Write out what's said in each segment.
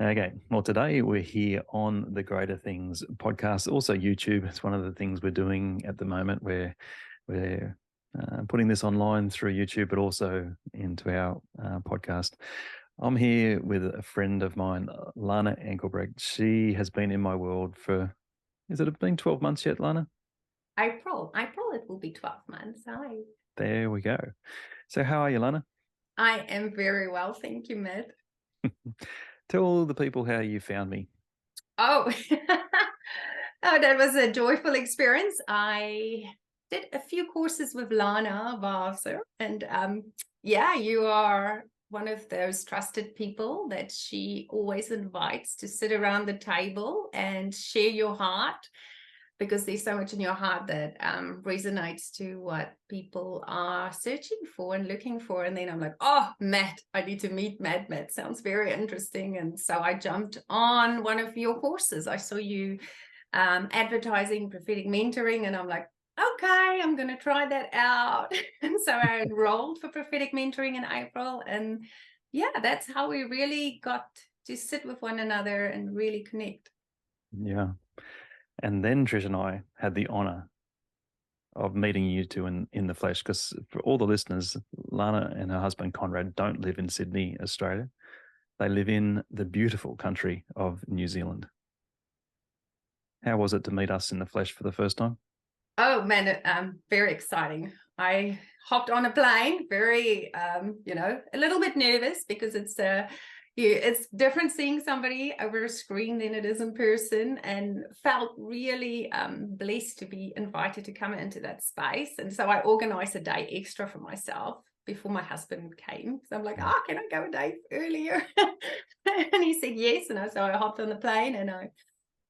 Okay, well, today we're here on the Greater Things podcast, also YouTube. It's one of the things we're doing at the moment where we're putting this online through YouTube, but also into our podcast. I'm here with a friend of mine, Lana Englebrecht. She has been in my world for, has it been 12 months yet, Lana? April, it will be 12 months. Hi. There we go. So how are you, Lana? I am very well, thank you, Matt. Tell the people how you found me. Oh, oh, that was a joyful experience. I did a few courses with Lana Englebrecht, and yeah, you are one of those trusted people that she always invites to sit around the table and share your heart, because there's so much in your heart that resonates to what people are searching for and looking for. And then I'm like, oh, Matt, I need to meet Matt. Matt sounds very interesting. And so I jumped on one of your courses. I saw you advertising prophetic mentoring, and I'm like, okay, I'm going to try that out. And so I enrolled for prophetic mentoring in April. And yeah, that's how we really got to sit with one another and really connect. Yeah. And then Trish and I had the honor of meeting you two in the flesh, because for all the listeners, Lana and her husband Conrad don't live in Sydney, Australia. They live in the beautiful country of New Zealand. How was it to meet us in the flesh for the first time? Oh man, very exciting. I hopped on a plane, very a little bit nervous, because it's different seeing somebody over a screen than it is in person, and felt really blessed to be invited to come into that space. And so I organized a day extra for myself before my husband came. So I'm like, can I go a day earlier? And he said yes. And so I hopped on the plane and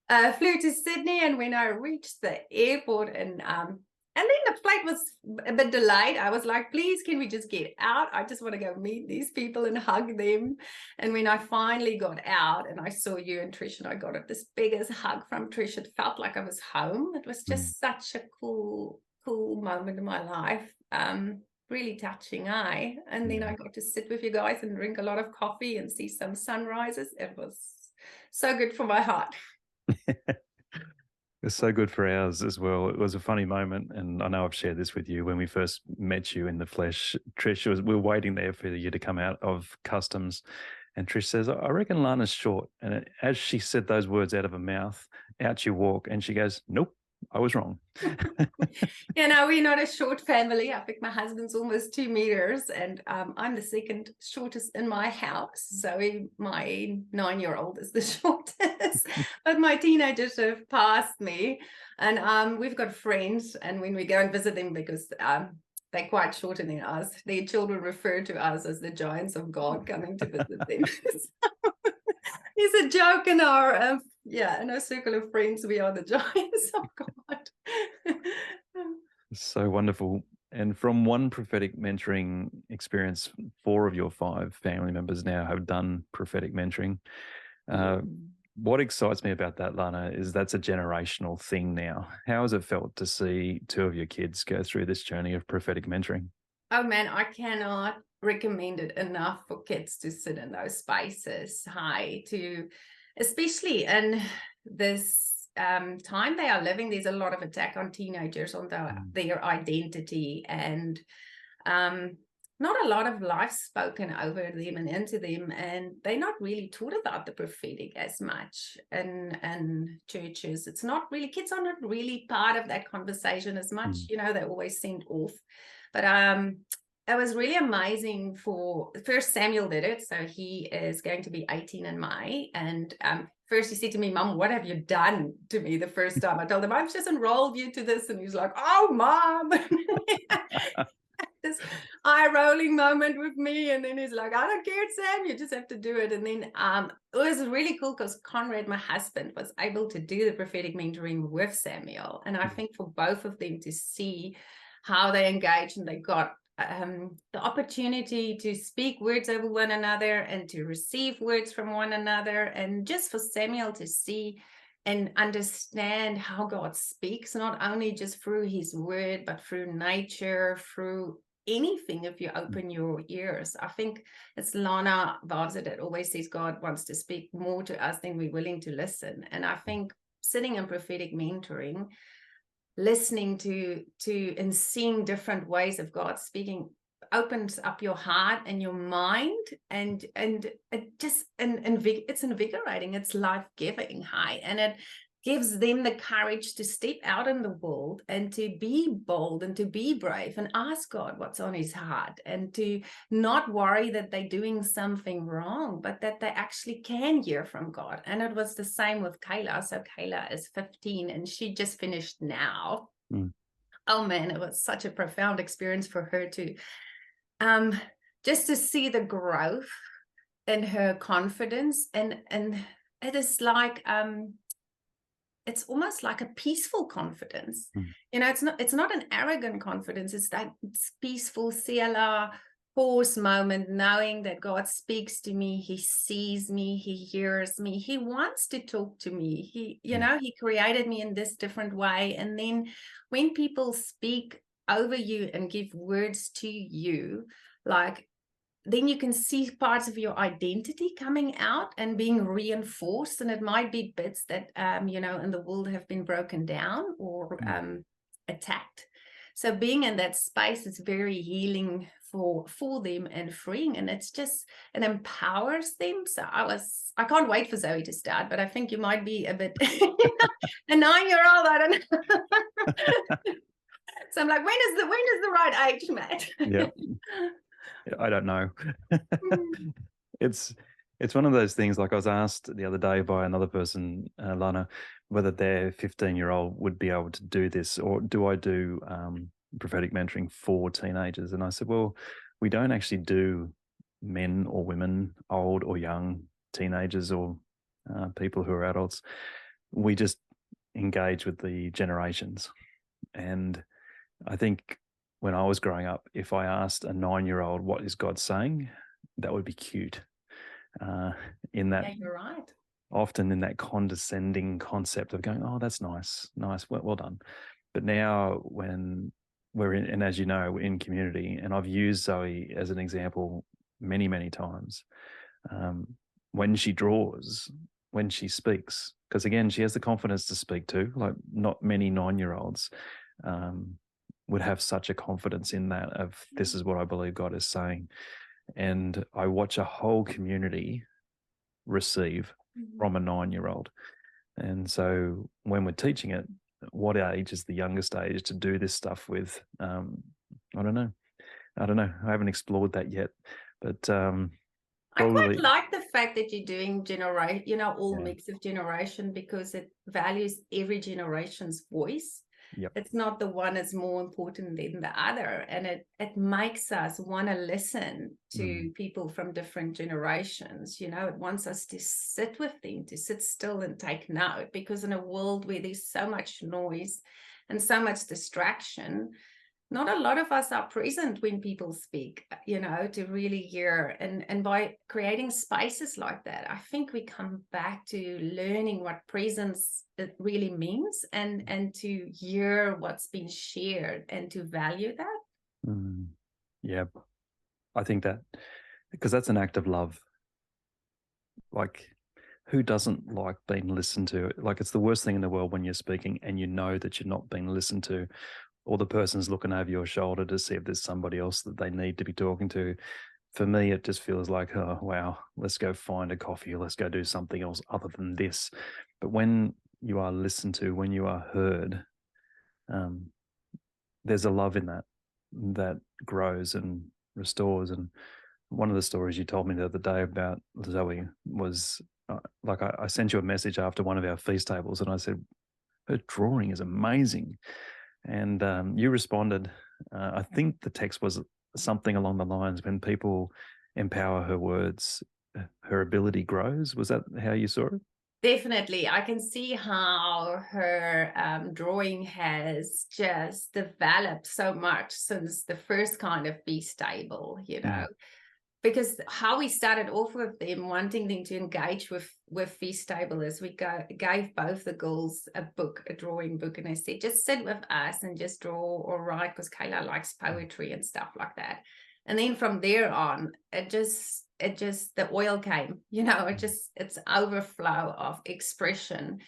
I flew to Sydney. And when I reached the airport and then the flight was a bit delayed, I was like, please, can we just get out? I just want to go meet these people and hug them. And when I finally got out and I saw you and Trish, and I got this biggest hug from Trish, it felt like I was home. It was just such a cool moment in my life. Really touching eye. And then I got to sit with you guys and drink a lot of coffee and see some sunrises. It was so good for my heart. It's so good for ours as well. It was a funny moment, and I know I've shared this with you. When we first met you in the flesh, Trish, we were waiting there for you to come out of customs, and Trish says, I reckon Lana's short. And as she said those words out of her mouth, out you walk, and she goes, nope, I was wrong. We're not a short family. I think my husband's almost 2 meters, and I'm the second shortest in my house. So my 9-year-old is the shortest, but my teenagers have passed me. And we've got friends, and when we go and visit them, because they're quite shorter than us, their children refer to us as the giants of God coming to visit them. So it's a joke in our in our circle of friends. We are the giants of God. So wonderful. And from one prophetic mentoring experience, 4 of your 5 family members now have done prophetic mentoring. What excites me about that, Lana, is that's a generational thing now. How has it felt to see 2 of your kids go through this journey of prophetic mentoring? Oh man, I cannot recommend it enough for kids to sit in those spaces. Especially in this time they are living, there's a lot of attack on teenagers, on their identity, and not a lot of life spoken over them and into them, and they're not really taught about the prophetic as much in churches. It's not really, kids are not really part of that conversation as much. They're always sent off. But it was really amazing. For first, Samuel did it, so he is going to be 18 in May. And first he said to me, Mom, what have you done to me the first time? I told him, I've just enrolled you to this. And he's like, oh, Mom. This eye-rolling moment with me. And then he's like, I don't care, Sam, you just have to do it. And then it was really cool, because Conrad, my husband, was able to do the prophetic mentoring with Samuel. And I think for both of them to see how they engaged, and they got the opportunity to speak words over one another and to receive words from one another, and just for Samuel to see and understand how God speaks, not only just through his word, but through nature, through anything if you open your ears. I think it's Lana Englebrecht that always says God wants to speak more to us than we're willing to listen. And I think sitting in prophetic mentoring, listening to and seeing different ways of God speaking opens up your heart and your mind, and it just it's invigorating, it's life-giving. And it gives them the courage to step out in the world and to be bold and to be brave and ask God what's on his heart, and to not worry that they're doing something wrong, but that they actually can hear from God. And it was the same with Kayla. So Kayla is 15 and she just finished now. Oh man, it was such a profound experience for her to just to see the growth in her confidence, and it is like it's almost like a peaceful confidence. It's not an arrogant confidence. It's that peaceful CLR pause moment, knowing that God speaks to me, he sees me, he hears me, he wants to talk to me. He created me in this different way. And then when people speak over you and give words to you, like, then you can see parts of your identity coming out and being reinforced. And it might be bits that, in the world have been broken down or attacked. So being in that space is very healing for them and freeing. And it empowers them. So I can't wait for Zoe to start, but I think you might be a bit, a 9-year-old, I don't know. So I'm like, when is the right age, Matt? Yeah. I don't know. It's one of those things. Like, I was asked the other day by another person, Lana, whether their 15-year-old would be able to do this, or do I do prophetic mentoring for teenagers? And I said, well, we don't actually do men or women, old or young, teenagers or people who are adults. We just engage with the generations. And I think when I was growing up, if I asked a 9-year-old, what is God saying, that would be cute. In that, yeah, you're right. Often in that condescending concept of going, oh, that's nice, well done. But now when we're in, and as you know, we're in community, and I've used Zoe as an example many, many times, when she draws, when she speaks, because again, she has the confidence to speak to, like not many 9-year-olds would have such a confidence in that of, this is what I believe God is saying. And I watch a whole community receive from a 9-year-old. And so when we're teaching it, what age is the youngest age to do this stuff with? I don't know. I haven't explored that yet, but probably. I quite like the fact that you're doing mix of generation, because it values every generation's voice. Yep. It's not the one is more important than the other. And it makes us want to listen to people from different generations. It wants us to sit with them, to sit still and take note, because in a world where there's so much noise and so much distraction, not a lot of us are present when people speak, to really hear. And by creating spaces like that, I think we come back to learning what presence it really means, and to hear what's been shared and to value that. Yeah, I think that, because that's an act of love. Like, who doesn't like being listened to? Like, it's the worst thing in the world when you're speaking and you know that you're not being listened to, or the person's looking over your shoulder to see if there's somebody else that they need to be talking to. For me, it just feels like, oh, wow, let's go find a coffee, or let's go do something else other than this. But when you are listened to, when you are heard, there's a love in that grows and restores. And one of the stories you told me the other day about Zoe was, I sent you a message after one of our feast tables, and I said, her drawing is amazing. And you responded, I think the text was something along the lines, when people empower her words, her ability grows. Was that how you saw it? Definitely. I can see how her drawing has just developed so much since the first kind of feast table, because how we started off with them wanting them to engage with Feast Table is we gave both the girls a book, a drawing book, and I said, just sit with us and just draw or write, because Kayla likes poetry and stuff like that. And then from there on, it just the oil came, it's overflow of expression.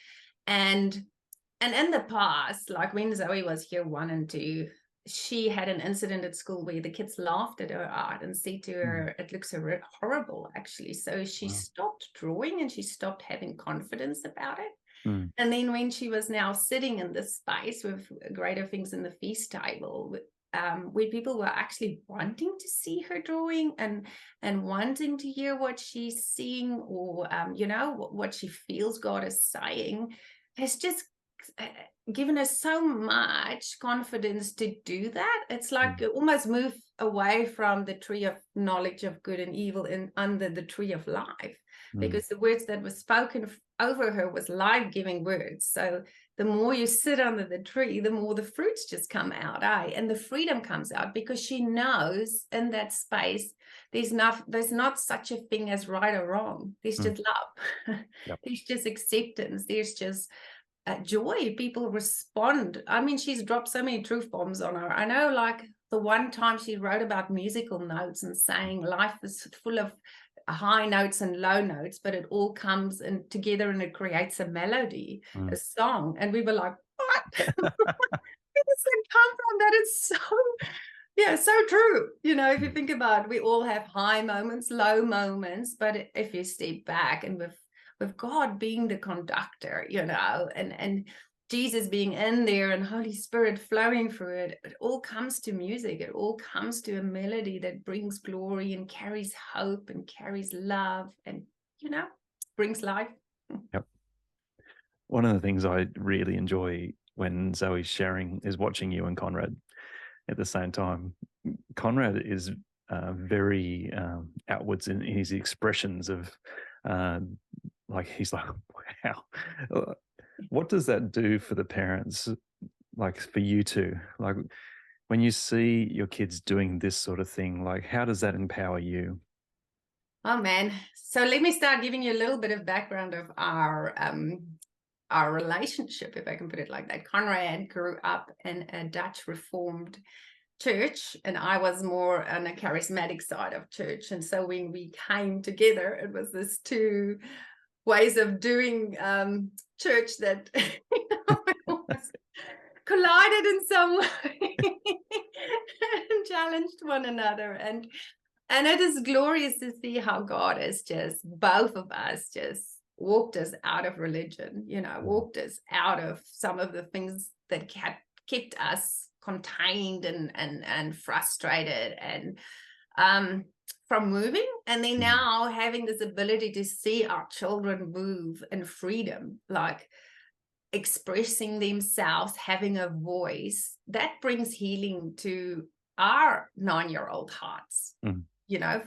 And in the past, like when Zoe was here 1 and 2, she had an incident at school where the kids laughed at her art and said to her, it looks horrible, actually. So she stopped drawing and she stopped having confidence about it. And then when she was now sitting in this space with Greater Things in the Feast Table, where people were actually wanting to see her drawing and wanting to hear what she's seeing, or what she feels God is saying, has just given us so much confidence to do that. It's like almost move away from the tree of knowledge of good and evil and under the tree of life, because the words that were spoken over her was life-giving words. So the more you sit under the tree, the more the fruits just come out, and the freedom comes out, because she knows in that space there's not such a thing as right or wrong. There's just love. There's just acceptance. There's just joy. People respond. I mean, she's dropped so many truth bombs on her. I know, like the one time she wrote about musical notes and saying life is full of high notes and low notes, but it all comes in together and it creates a melody, a song. And we were like, what? Where does that come from? That is so true. If you think about it, we all have high moments, low moments, but if you step back and with God being the conductor, and Jesus being in there and Holy Spirit flowing through it, it all comes to music. It all comes to a melody that brings glory and carries hope and carries love and, brings life. Yep. One of the things I really enjoy when Zoe's sharing is watching you and Conrad at the same time. Conrad is very outwards in his expressions of like, he's like, wow, what does that do for the parents, like for you two? Like when you see your kids doing this sort of thing, like how does that empower you? Oh man. So let me start giving you a little bit of background of our relationship, if I can put it like that. Conrad grew up in a Dutch Reformed church, and I was more on a charismatic side of church. And so when we came together, it was this two ways of doing church that collided in some way and challenged one another. And it is glorious to see how God has just, both of us, just walked us out of religion, walked us out of some of the things that kept us contained and frustrated and from moving, and then now having this ability to see our children move in freedom, like expressing themselves, having a voice, that brings healing to our 9-year-old hearts,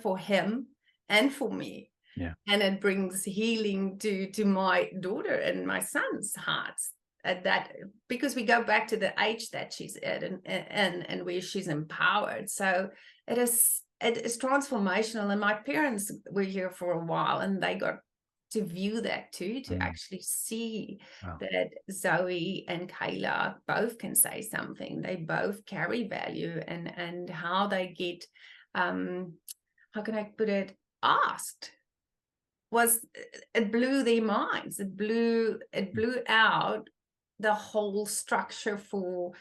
for him and for me. Yeah. And it brings healing to my daughter and my son's hearts, that because we go back to the age that she's at and where she's empowered. So it is transformational. And my parents were here for a while, and they got to view that too, to actually see that Zoe and Kayla both can say something. They both carry value, and how they get, how can I put it, asked, it blew their minds. It blew out the whole structure for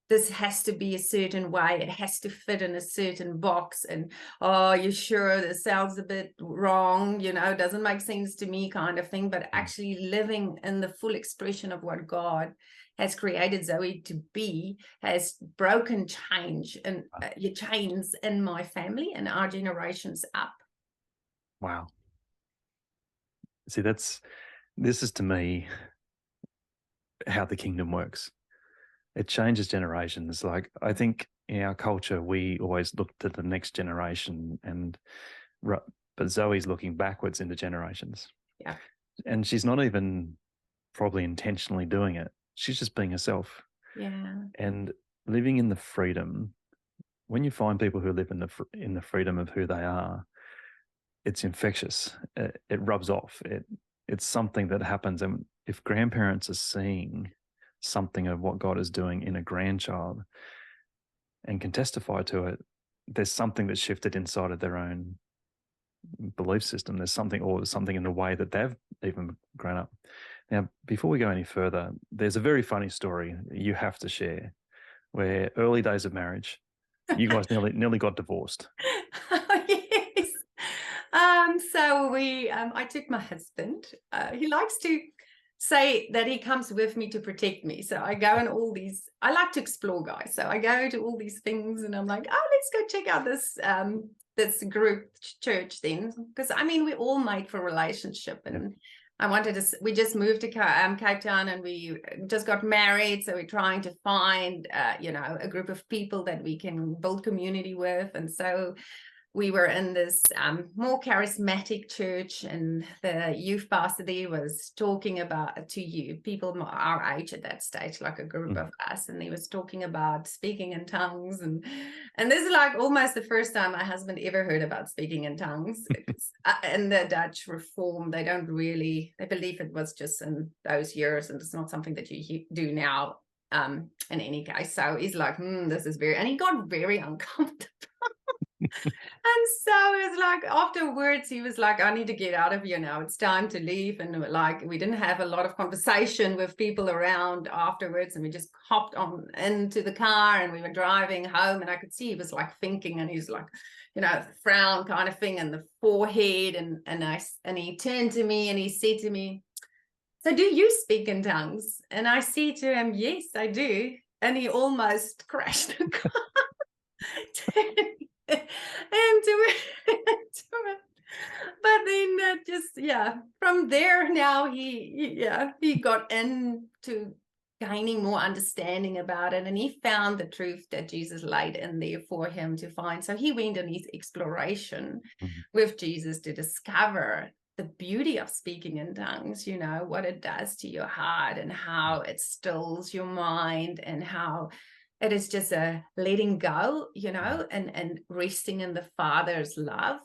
this has to be a certain way. It has to fit in a certain box. And, oh, you sure this sounds a bit wrong, doesn't make sense to me kind of thing. But actually living in the full expression of what God has created Zoe to be has broken chains in my family and our generations up. Wow. See, this is to me how the kingdom works. It changes generations. Like, I think in our culture, we always look to the next generation, but Zoe's looking backwards into generations. Yeah. And she's not even probably intentionally doing it. She's just being herself. Yeah. And living in the freedom. When you find people who live in the freedom of who they are, it's infectious. It rubs off. It's something that happens. And if grandparents are seeing something of what God is doing in a grandchild and can testify to it, there's something that's shifted inside of their own belief system. There's something, or something in the way that they've even grown up. Now, before we go any further, there's a very funny story you have to share where early days of marriage, you guys nearly got divorced. Oh, yes. So I took my husband. He likes to say that he comes with me to protect me. So I go in all these, I like to explore, guys. So I go to all these things and I'm like, oh, let's go check out this group church then. Because I mean, we're all made for relationship. And we just moved to Cape Town and we just got married. So we're trying to find, a group of people that we can build community with. And so we were in this more charismatic church, and the youth pastor there was talking about to people our age at that stage, like a group of us, and he was talking about speaking in tongues, and this is like almost the first time my husband ever heard about speaking in tongues. In the Dutch Reform, they believe it was just in those years, and it's not something that you do now. In any case, so he's like, this is and he got very uncomfortable. And so it was like afterwards he was like, I need to get out of here now, it's time to leave. And like we didn't have a lot of conversation with people around afterwards, and we just hopped on into the car and we were driving home, and I could see he was like thinking, and he's like, frown kind of thing in the forehead, and he turned to me and he said to me, so do you speak in tongues? And I said to him, yes, I do. And he almost crashed the car. And to it. But then from there now he got into gaining more understanding about it, and he found the truth that Jesus laid in there for him to find. So he went on his exploration with Jesus to discover the beauty of speaking in tongues, what it does to your heart and how it stills your mind, and how it is just a letting go, and resting in the Father's love.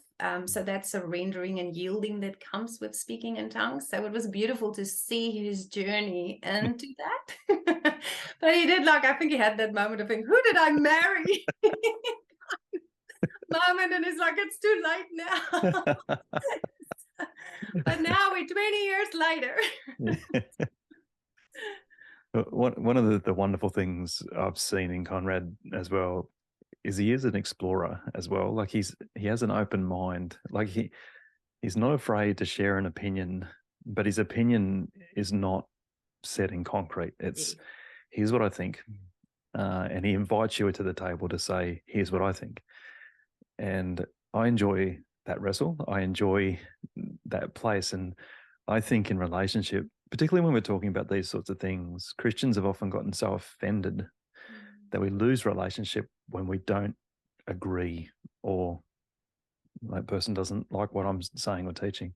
So that surrendering and yielding that comes with speaking in tongues. So it was beautiful to see his journey into that. But he did, I think he had that moment of thinking, who did I marry? Moment, and it's like, it's too late now. But now we're 20 years later. One of the wonderful things I've seen in Conrad as well is he is an explorer as well. Like he has an open mind. Like he's not afraid to share an opinion, but his opinion is not set in concrete. It's here's what I think, and he invites you to the table to say, here's what I think. And I enjoy that wrestle. I enjoy that place, and I think in relationship, particularly when we're talking about these sorts of things, Christians have often gotten so offended that we lose relationship when we don't agree, or that person doesn't like what I'm saying or teaching.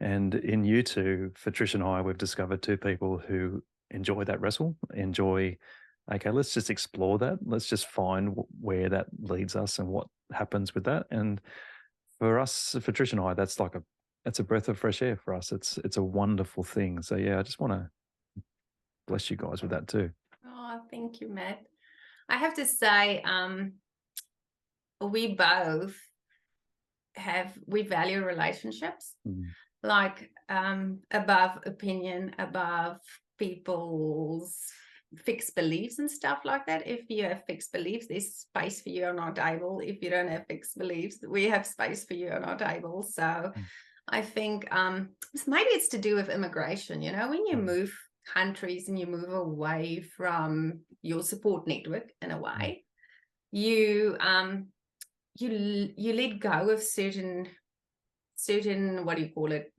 And in you two, for Trish and I, we've discovered two people who enjoy that wrestle, okay, let's just explore that. Let's just find where that leads us and what happens with that. And for us, for Trish and I, that's a breath of fresh air for us. It's a wonderful thing. So yeah, I just want to bless you guys with that too. Oh, thank you, Matt. I have to say, we both value relationships, above opinion, above people's fixed beliefs and stuff like that. If you have fixed beliefs, there's space for you on our table. If you don't have fixed beliefs, we have space for you on our table. So I think maybe it's to do with immigration. When you move countries and you move away from your support network in a way, you let go of certain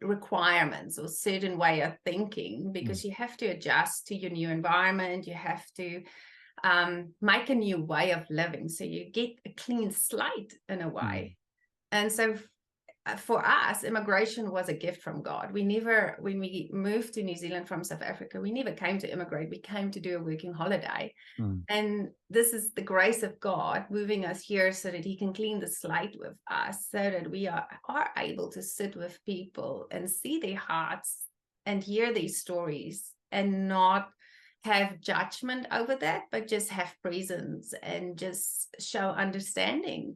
requirements or certain way of thinking, because you have to adjust to your new environment. You have to make a new way of living, so you get a clean slate in a way. And so for us, immigration was a gift from God. We never, when we moved to New Zealand from South Africa, we never came to immigrate. We came to do a working holiday. And this is the grace of God moving us here so that he can clean the slate with us, so that we are able to sit with people and see their hearts and hear their stories and not have judgment over that, but just have presence and just show understanding.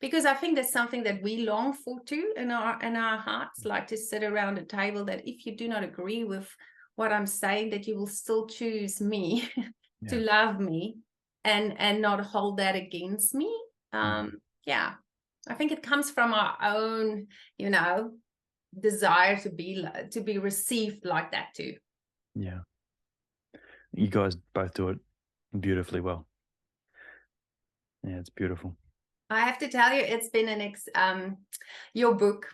Because I think there's something that we long for too in our hearts, like to sit around a table, that if you do not agree with what I'm saying, that you will still choose me to love me and not hold that against me. Yeah, I think it comes from our own, desire to be received like that too. Yeah. You guys both do it beautifully well. Yeah, it's beautiful. I have to tell you, it's been your book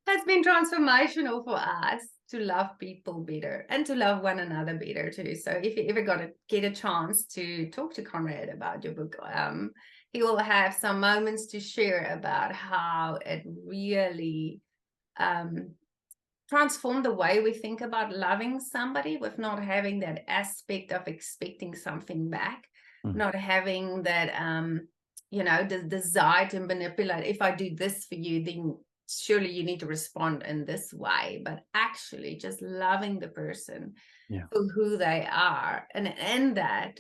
has been transformational for us to love people better and to love one another better too. So if you ever get a chance to talk to Conrad about your book, he will have some moments to share about how it really transformed the way we think about loving somebody, with not having that aspect of expecting something back, not having that the desire to manipulate. If I do this for you, then surely you need to respond in this way, but actually just loving the person for who they are, and that,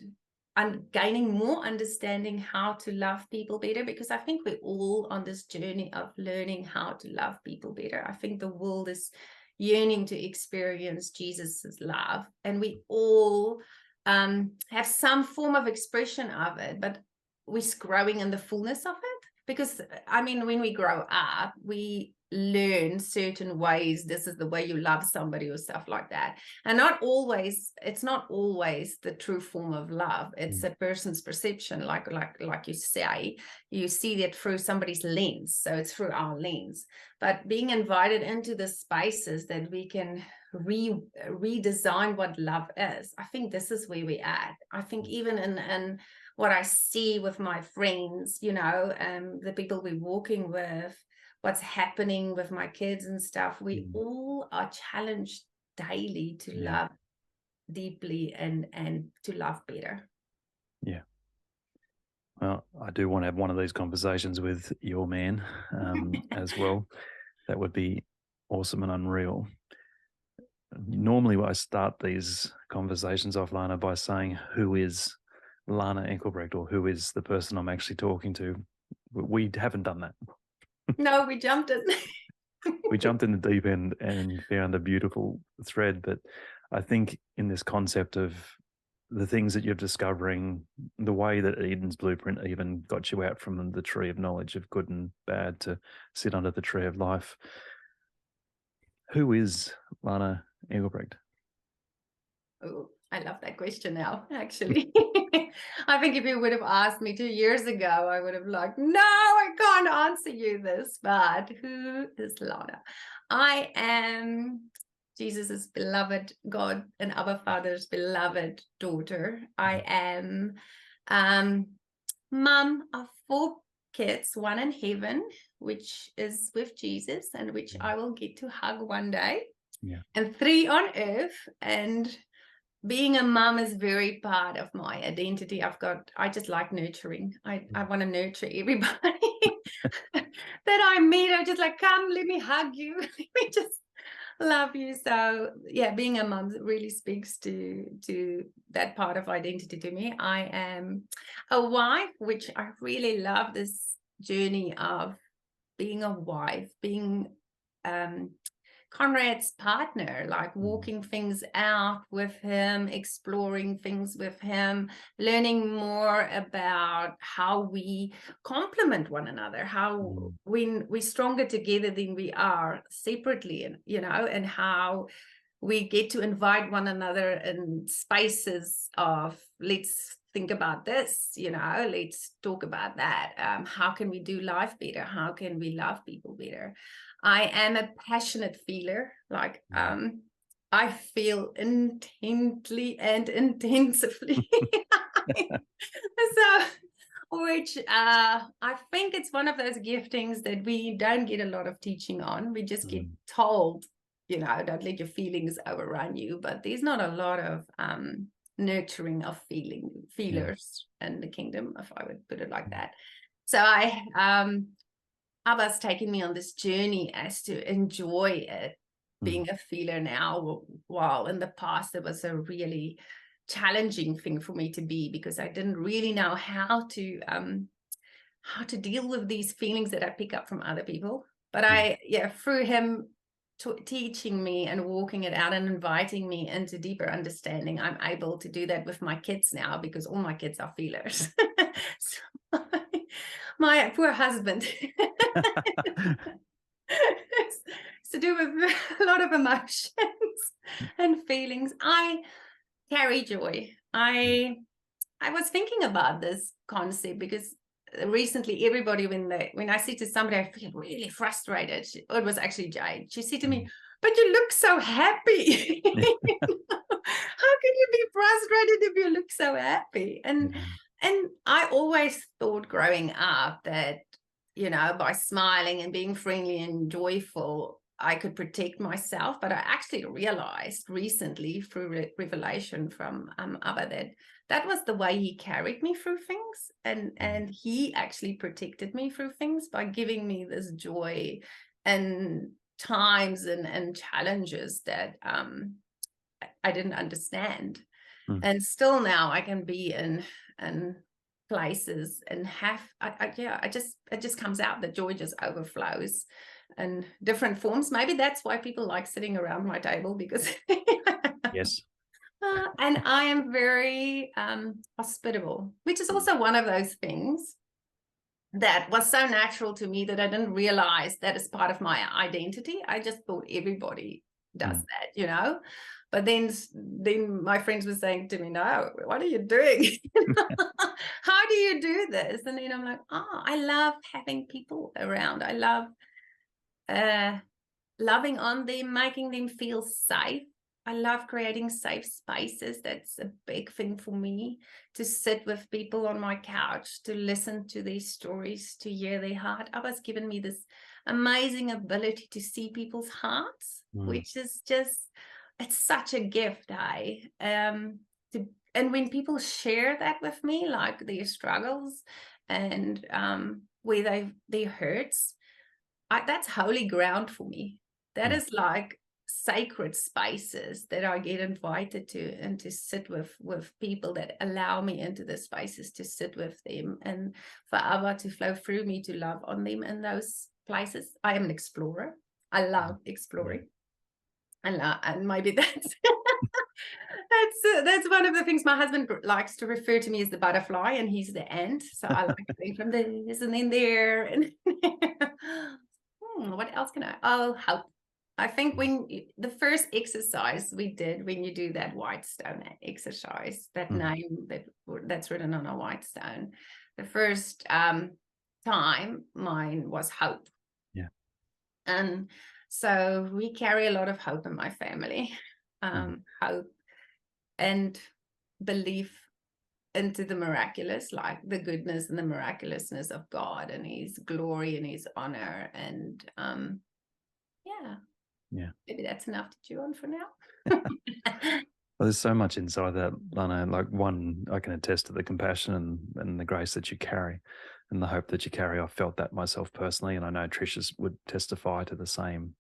and gaining more understanding how to love people better, because I think we're all on this journey of learning how to love people better. I think the world is yearning to experience Jesus's love, and we all have some form of expression of it, but we're growing in the fullness of it. Because I mean, when we grow up, we learn certain ways. This is the way you love somebody, or stuff like that. And it's not always the true form of love. It's a person's perception, like you say, you see that through somebody's lens. So it's through our lens. But being invited into the spaces that we can redesign what love is, I think this is where we're at. I think even in what I see with my friends, the people we're walking with, what's happening with my kids and stuff, we all are challenged daily to love deeply and to love better. Yeah. Well, I do want to have one of these conversations with your man as well. That would be awesome and unreal. Normally I start these conversations off, Lana, by saying, who is Lana Englebrecht, or who is the person I'm actually talking to? We haven't done that. No, we jumped in. We jumped in the deep end and found a beautiful thread. But I think in this concept of the things that you're discovering, the way that Eden's blueprint even got you out from the tree of knowledge of good and bad to sit under the tree of life. Who is Lana Englebrecht? Oh, I love that question now, actually. I think if you would have asked me 2 years ago, I would have like, no, I can't answer you this. But who is Lana? I am Jesus's beloved God and Abba Father's beloved daughter. I am mom of 4 kids, 1 in heaven, which is with Jesus, and which I will get to hug one day, and 3 on earth. And being a mom is very part of my identity. I just like nurturing. I want to nurture everybody that I meet. I just like, come, let me hug you. Let me just love you. So yeah, being a mom really speaks to that part of identity to me. I am a wife, which I really love this journey of being a wife, being Conrad's partner, like walking things out with him, exploring things with him, learning more about how we complement one another, how when we're stronger together than we are separately, and and how we get to invite one another in spaces of, let's think about this, let's talk about that. How can we do life better? How can we love people better? I am a passionate feeler. Like, I feel intently and intensively. So which I think it's one of those giftings that we don't get a lot of teaching on. We just get told, don't let your feelings overrun you. But there's not a lot of nurturing of feelers in the kingdom, if I would put it like that. So Abba's taken me on this journey as to enjoy it, being a feeler now, while in the past it was a really challenging thing for me to be, because I didn't really know how to deal with these feelings that I pick up from other people. But through him teaching me and walking it out and inviting me into deeper understanding, I'm able to do that with my kids now, because all my kids are feelers. So my poor husband it's to do with a lot of emotions and feelings. I carry joy. I was thinking about this concept because recently everybody, when I say to somebody I feel really frustrated, it was actually Jade, she said to me, but you look so happy. How can you be frustrated if you look so happy? And I always thought growing up that, by smiling and being friendly and joyful, I could protect myself. But I actually realized recently through revelation from Abba that was the way he carried me through things. And he actually protected me through things by giving me this joy and times and challenges that I didn't understand. And still now I can be in places and have it just comes out. The joy just overflows in different forms. Maybe that's why people like sitting around my table, because yes. And I am very hospitable, which is also one of those things that was so natural to me that I didn't realize that is part of my identity. I just thought everybody does that, But then my friends were saying to me, no, what are you doing? How do you do this? And then I'm like, I love having people around. I love loving on them, making them feel safe. I love creating safe spaces. That's a big thing for me, to sit with people on my couch, to listen to their stories, to hear their heart. Abba's given me this amazing ability to see people's hearts, which is just, it's such a gift. And when people share that with me, like their struggles and where their hurts, that's holy ground for me. That is like sacred spaces that I get invited to, and to sit with people that allow me into the spaces to sit with them, and for Abba to flow through me to love on them in those places. I am an explorer. I love exploring. And maybe that's that's one of the things. My husband likes to refer to me as the butterfly, and he's the ant. So I like going from this and then there. And what else can hope. I think when the first exercise we did, when you do that white stone exercise, that name that's written on a white stone, the first time mine was hope. Yeah. And so we carry a lot of hope in my family, hope and belief into the miraculous, like the goodness and the miraculousness of God and his glory and his honor. And maybe that's enough to chew on for now. Well, there's so much inside that, Lana. Like, one, I can attest to the compassion and the grace that you carry and the hope that you carry. I felt that myself personally, and I know Tricia's would testify to the same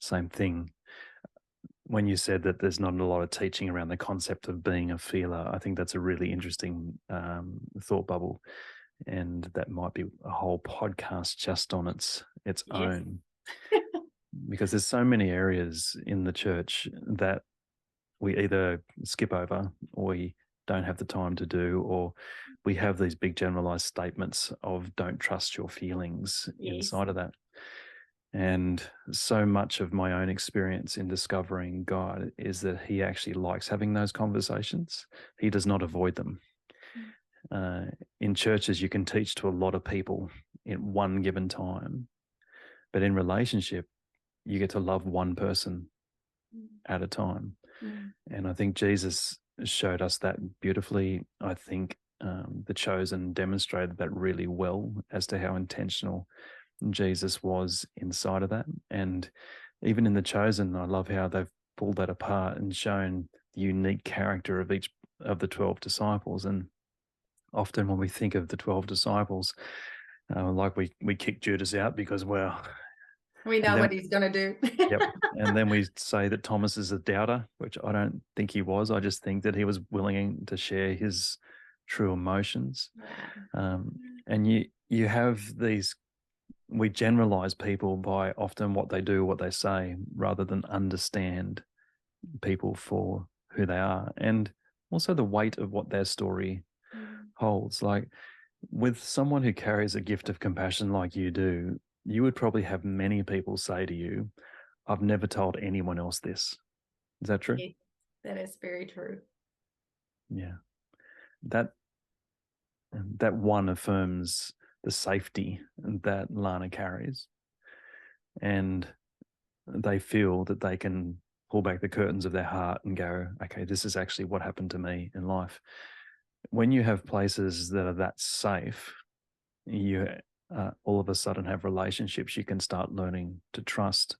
thing. When you said that there's not a lot of teaching around the concept of being a feeler, I think that's a really interesting thought bubble, and that might be a whole podcast just on its own. Because there's so many areas in the church that we either skip over, or we don't have the time to do, or we have these big generalized statements of don't trust your feelings inside of that. And so much of my own experience in discovering God is that he actually likes having those conversations. He does not avoid them. In churches, you can teach to a lot of people in one given time, but in relationship, you get to love one person at a time. And I think Jesus showed us that beautifully. I think The Chosen demonstrated that really well as to how intentional Jesus was inside of that. And even in The Chosen, I love how they've pulled that apart and shown the unique character of each of the 12 disciples. And often when we think of the 12 disciples, like we kick Judas out because, well, we know what he's going to do. Yep. And then we say that Thomas is a doubter, which I don't think he was. I just think that he was willing to share his true emotions. Yeah. And you have these, we generalize people by often what they do, what they say, rather than understand people for who they are. And also the weight of what their story holds. Like with someone who carries a gift of compassion like you do, you would probably have many people say to you, I've never told anyone else this. Is that true? Yeah, that is very true. Yeah. That one affirms the safety that Lana carries. And they feel that they can pull back the curtains of their heart and go, okay, this is actually what happened to me in life. When you have places that are that safe, you all of a sudden have relationships you can start learning to trust.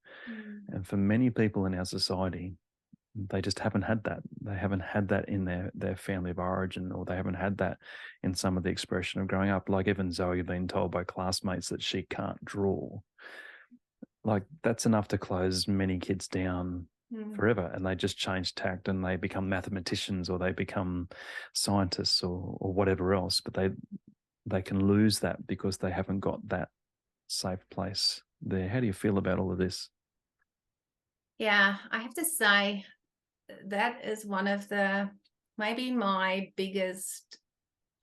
And for many people in our society, they just haven't had that. They haven't had that in their family of origin, or they haven't had that in some of the expression of growing up. Like even Zoe being told by classmates that she can't draw. Like that's enough to close many kids down forever, and they just change tact and they become mathematicians or they become scientists or whatever else. But they can lose that because they haven't got that safe place there. How do you feel about all of this? Yeah, I have to say that is one of the, maybe my biggest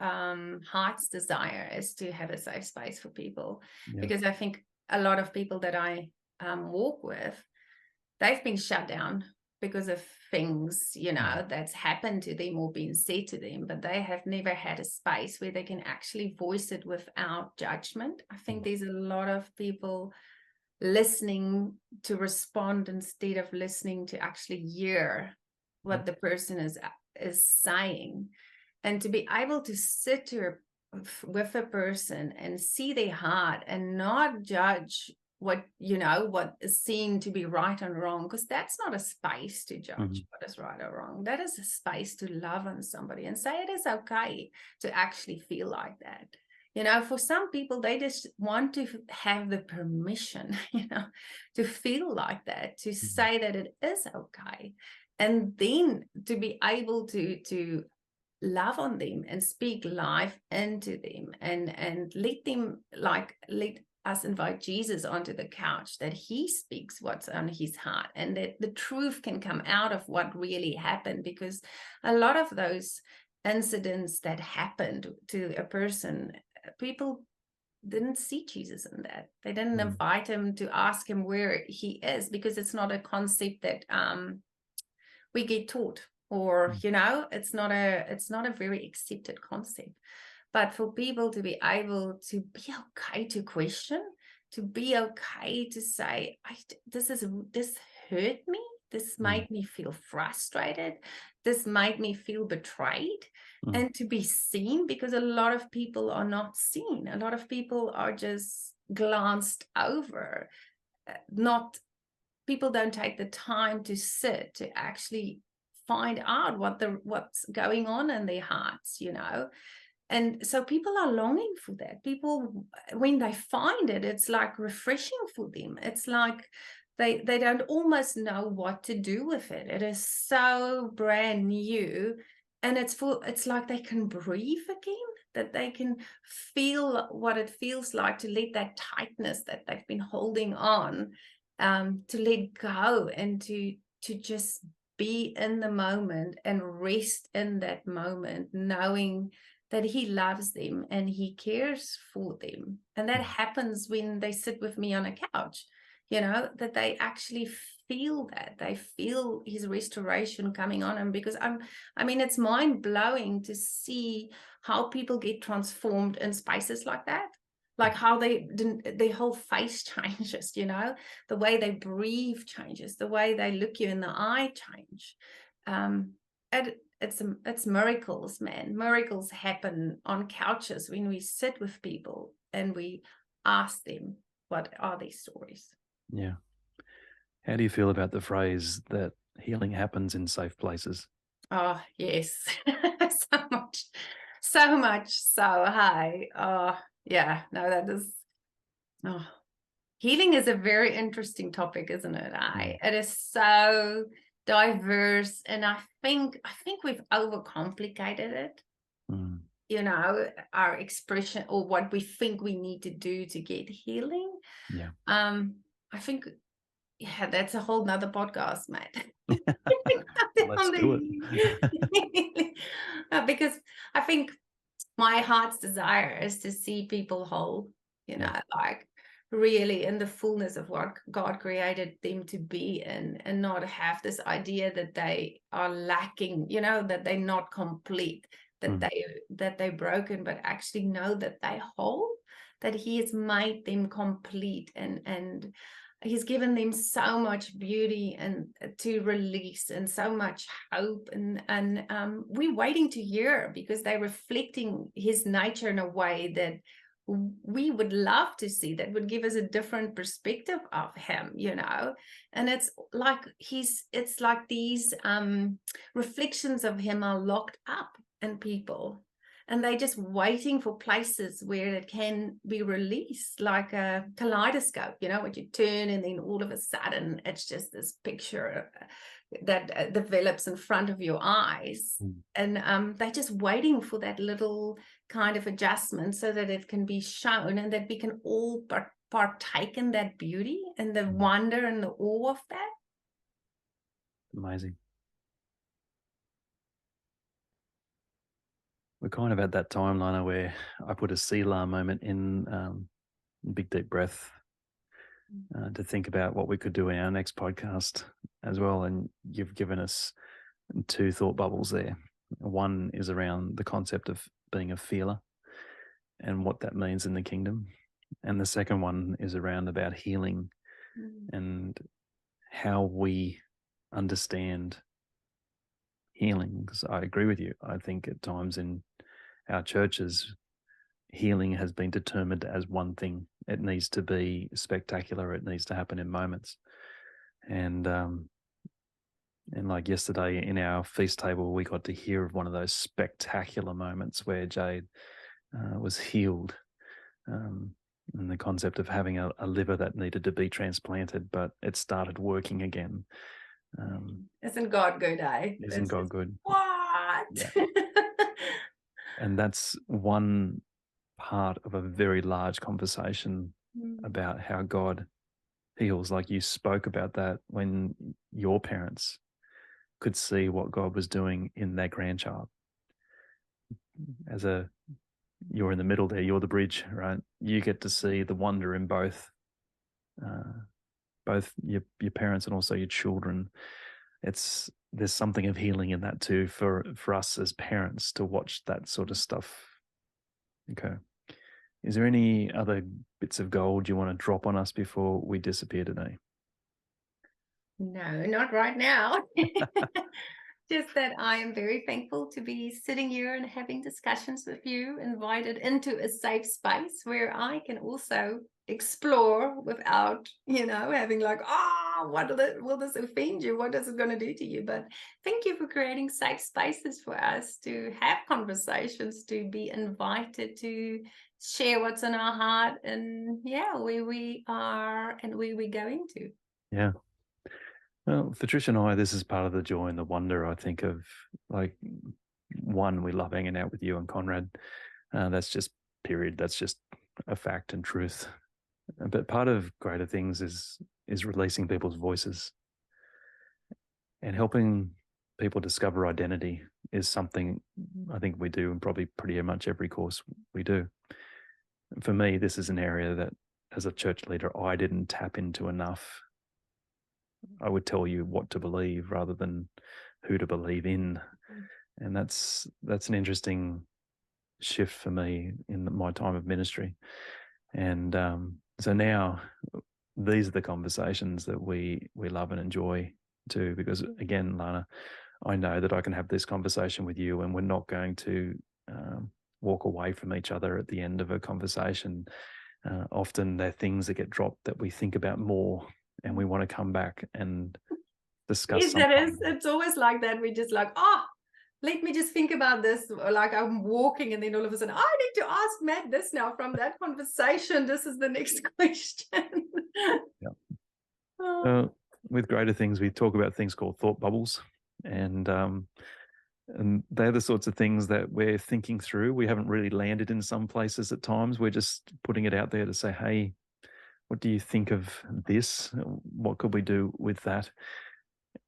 heart's desire is to have a safe space for people. Yeah. Because I think a lot of people that I walk with, they've been shut down because of things, that's happened to them or been said to them, but they have never had a space where they can actually voice it without judgment. I think there's a lot of people listening to respond instead of listening to actually hear what the person is saying, and to be able to sit with a person and see their heart and not judge what is seen to be right and wrong, because that's not a space to judge what is right or wrong. That is a space to love on somebody and say it is okay to actually feel like that. For some people, they just want to have the permission, to feel like that, to say that it is okay. And then to be able to love on them and speak life into them and let us invite Jesus onto the couch, that he speaks what's on his heart and that the truth can come out of what really happened. Because a lot of those incidents that happened to a person, people didn't see Jesus in that. They didn't invite him to ask him where he is, because it's not a concept that we get taught, or it's not a very accepted concept. But for people to be able to be okay to question, to be okay to say, this hurt me, this made me feel frustrated, this made me feel betrayed, and to be seen, because a lot of people are not seen. A lot of people are just glanced over. People don't take the time to sit to actually find out what's going on in their hearts, And so people are longing for that. People, when they find it, it's like refreshing for them. It's like they don't almost know what to do with it. It is so brand new, and it's like they can breathe again, that they can feel what it feels like to let that tightness that they've been holding on, to let go, and to just be in the moment and rest in that moment, knowing that he loves them and he cares for them. And that happens when they sit with me on a couch, that they actually feel that. They feel his restoration coming on them, because it's mind-blowing to see how people get transformed in spaces like that. Like how their whole face changes, the way they breathe changes, the way they look you in the eye change. it's miracles, man. Miracles happen on couches when we sit with people and we ask them, what are these stories? Yeah. How do you feel about the phrase that healing happens in safe places? Oh, yes. So much, so high. Oh, yeah. No, that is. Oh, healing is a very interesting topic, isn't it? It is so diverse, and I think we've overcomplicated it. You know, our expression or what we think we need to do to get healing. Yeah. I think, yeah, that's a whole nother podcast, mate. Let's do it. Because I think my heart's desire is to see people whole, you know, like really in the fullness of what God created them to be in, and not have this idea that they are lacking, you know, that they're not complete, that they're broken, but actually know that they're whole, that He has made them complete, and He's given them so much beauty and to release, and so much hope, and we're waiting to hear, because they're reflecting His nature in a way that we would love to see, that would give us a different perspective of Him, you know. And it's like these reflections of Him are locked up in people, and they're just waiting for places where it can be released, like a kaleidoscope, you know, what you turn and then all of a sudden it's just this picture that develops in front of your eyes. And they're just waiting for that little kind of adjustment so that it can be shown, and that we can all partake in that beauty and the wonder and the awe of that. Amazing. We're kind of at that time, Lana, where I put a Selah moment in, big deep breath, to think about what we could do in our next podcast as well. And you've given us 2 thought bubbles there. One is around the concept of being a feeler and what that means in the kingdom. And the second one is around about healing and how we understand healing. Because I agree with you. I think at times in our churches, healing has been determined as one thing. It needs to be spectacular. It needs to happen in moments. And like yesterday in our feast table, we got to hear of one of those spectacular moments where Jade was healed. And the concept of having a liver that needed to be transplanted, but it started working again. Isn't God good, eh? Isn't God good? What? Yeah. And that's one part of a very large conversation about how God heals. Like you spoke about that when your parents could see what God was doing in their grandchild. You're in the middle there, you're the bridge, right? You get to see the wonder in both your parents and also your children. There's something of healing in that too for us as parents to watch that sort of stuff. Okay. Is there any other bits of gold you want to drop on us before we disappear today? No, not right now. Just that I am very thankful to be sitting here and having discussions with you, invited into a safe space where I can also explore without, you know, having like, will this offend you? What is it going to do to you? But thank you for creating safe spaces for us to have conversations, to be invited to share what's in our heart, and where we are and where we're going to. Yeah. Well, for Trish and I, this is part of the joy and the wonder, I think, of like, one, we love hanging out with you and Conrad. That's just period. That's just a fact and truth. But part of greater things is releasing people's voices and helping people discover identity is something I think we do in probably pretty much every course we do. For me, this is an area that as a church leader, I didn't tap into enough. I would tell you what to believe rather than who to believe in. And that's an interesting shift for me in my time of ministry. And so now these are the conversations that we love and enjoy too, because again, Lana, I know that I can have this conversation with you and we're not going to walk away from each other at the end of a conversation. Often there are things that get dropped that we think about more and we want to come back and discuss something. It's always like that. We just like, oh, let me just think about this. Or like I'm walking and then all of a sudden, I need to ask Matt this now from that conversation. This is the next question. Yeah. With Greater Things, we talk about things called thought bubbles. And they're the sorts of things that we're thinking through. We haven't really landed in some places at times. We're just putting it out there to say, hey, what do you think of this? What could we do with that?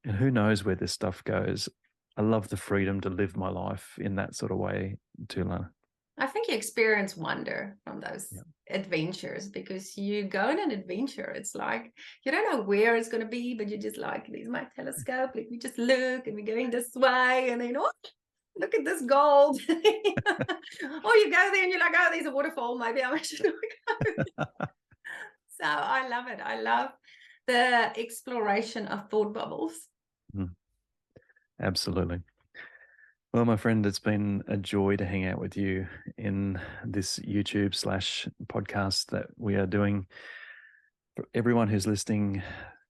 And who knows where this stuff goes. I love the freedom to live my life in that sort of way too, Lana. I think you experience wonder from those adventures, because you go on an adventure. It's like, you don't know where it's going to be, but you're just like, there's my telescope. Let me just look, and we're going this way. And then, oh, look at this gold. Or you go there and you're like, oh, there's a waterfall. Maybe I should go. So I love it. I love the exploration of thought bubbles. Absolutely. Well, my friend, it's been a joy to hang out with you in this YouTube/podcast that we are doing. For everyone who's listening,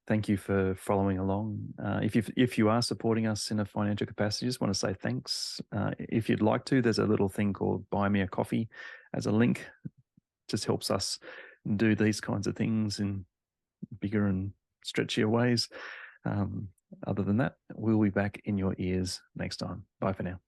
thank you for following along. If you are supporting us in a financial capacity, just want to say thanks. If you'd like to, there's a little thing called Buy Me a Coffee as a link. Just helps us do these kinds of things in bigger and stretchier ways. Other than that, we'll be back in your ears next time. Bye for now.